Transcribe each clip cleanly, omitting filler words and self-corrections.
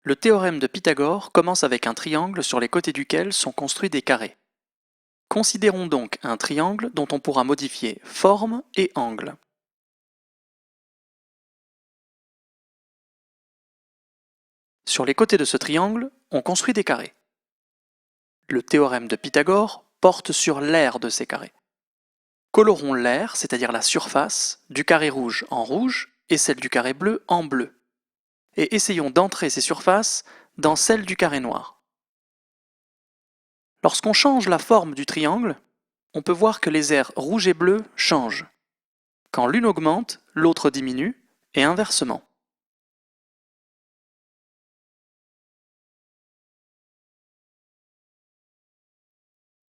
Le théorème de Pythagore commence avec un triangle sur les côtés duquel sont construits des carrés. Considérons donc un triangle dont on pourra modifier forme et angle. Sur les côtés de ce triangle, on construit des carrés. Le théorème de Pythagore porte sur l'aire de ces carrés. Colorons l'aire, c'est-à-dire la surface, du carré rouge en rouge et celle du carré bleu en bleu. Et essayons d'entrer ces surfaces dans celle du carré noir. Lorsqu'on change la forme du triangle, on peut voir que les aires rouge et bleu changent. Quand l'une augmente, l'autre diminue, et inversement.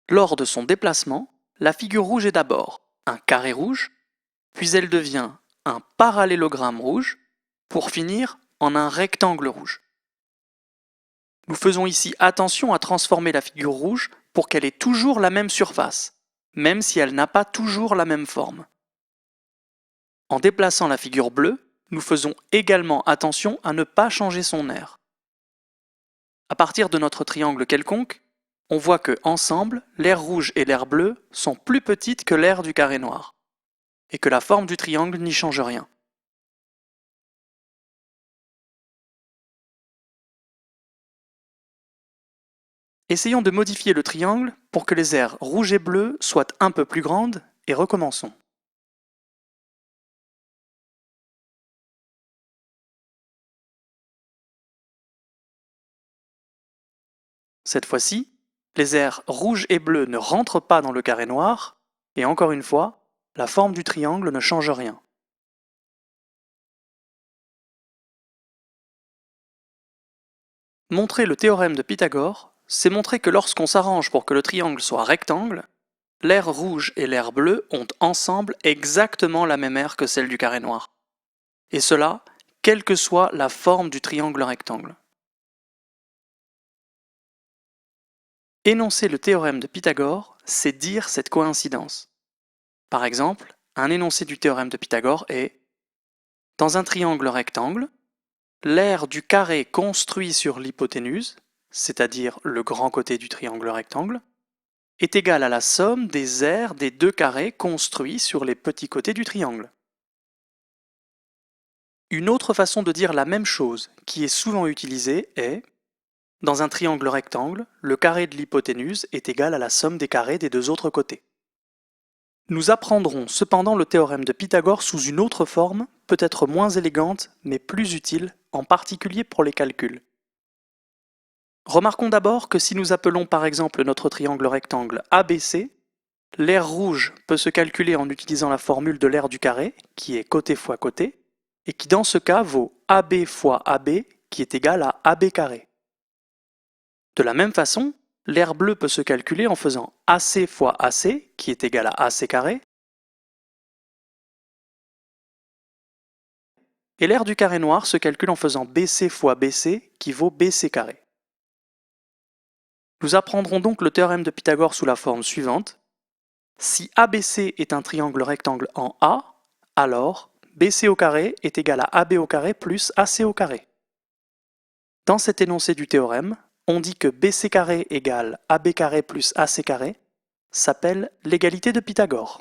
Lors de son déplacement, la figure rouge est d'abord un carré rouge, puis elle devient un parallélogramme rouge, pour finir en un rectangle rouge. Nous faisons ici attention à transformer la figure rouge pour qu'elle ait toujours la même surface, même si elle n'a pas toujours la même forme. En déplaçant la figure bleue, nous faisons également attention à ne pas changer son aire. À partir de notre triangle quelconque, on voit que, ensemble, l'aire rouge et l'aire bleue sont plus petites que l'aire du carré noir, et que la forme du triangle n'y change rien. Essayons de modifier le triangle pour que les aires rouge et bleu soient un peu plus grandes, et recommençons. Cette fois-ci, les aires rouge et bleu ne rentrent pas dans le carré noir, et encore une fois, la forme du triangle ne change rien. Montrer le théorème de Pythagore, c'est montrer que lorsqu'on s'arrange pour que le triangle soit rectangle, l'aire rouge et l'aire bleue ont ensemble exactement la même aire que celle du carré noir. Et cela, quelle que soit la forme du triangle rectangle. Énoncer le théorème de Pythagore, c'est dire cette coïncidence. Par exemple, un énoncé du théorème de Pythagore est: dans un triangle rectangle, l'aire du carré construit sur l'hypoténuse, c'est-à-dire le grand côté du triangle rectangle, est égale à la somme des aires des deux carrés construits sur les petits côtés du triangle. Une autre façon de dire la même chose, qui est souvent utilisée, est: dans un triangle rectangle, le carré de l'hypoténuse est égal à la somme des carrés des deux autres côtés. Nous apprendrons cependant le théorème de Pythagore sous une autre forme, peut-être moins élégante, mais plus utile, en particulier pour les calculs. Remarquons d'abord que si nous appelons par exemple notre triangle rectangle ABC, l'aire rouge peut se calculer en utilisant la formule de l'aire du carré, qui est côté fois côté, et qui dans ce cas vaut AB fois AB, qui est égal à AB carré. De la même façon, l'aire bleue peut se calculer en faisant AC fois AC, qui est égal à AC carré, et l'aire du carré noir se calcule en faisant BC fois BC, qui vaut BC carré. Nous apprendrons donc le théorème de Pythagore sous la forme suivante. Si ABC est un triangle rectangle en A, alors BC au carré est égal à AB au carré plus AC au carré. Dans cet énoncé du théorème, on dit que BC carré égale AB carré plus AC carré s'appelle l'égalité de Pythagore.